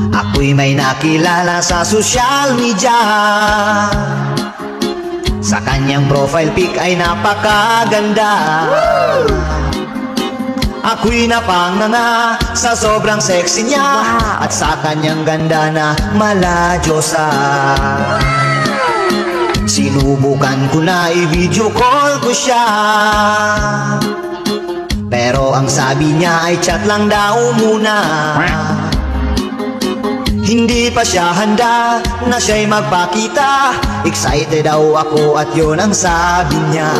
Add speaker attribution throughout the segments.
Speaker 1: Ako'y may nakilala sa social media. Sa kanyang profile pic ay napakaganda. Ako'y napanganga sa sobrang sexy niya, at sa kanyang ganda na maladyosa. Sinubukan ko na i-video call ko siya, pero ang sabi niya ay chat lang daw muna. Hindi pa siya handa na siya'y magpakita. Excited daw ako at yun ang sabi niya.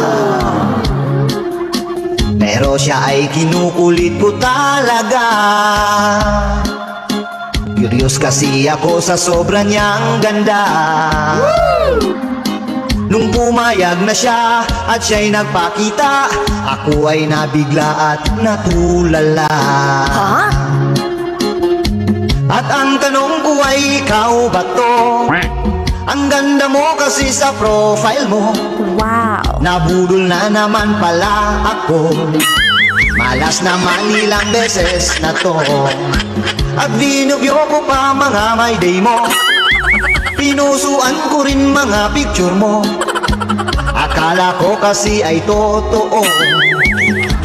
Speaker 1: Pero siya ay kinukulit ko talaga. Curious kasi ako sa sobra niyang ganda. Nung pumayag na siya at siya'y nagpakita, ako ay nabigla at natulala. At ang tanong ko ay, ikaw ba to? Ang ganda mo kasi sa profile mo.
Speaker 2: Wow!
Speaker 1: Nabudol na naman pala ako. Malas naman ilang beses na to. At binubyo ko pa mga my day mo. Pinusuan ko rin mga picture mo. Akala ko kasi ay totoo.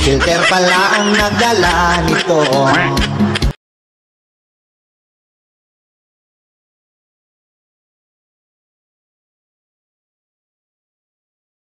Speaker 1: Filter pala ang nagdala nito.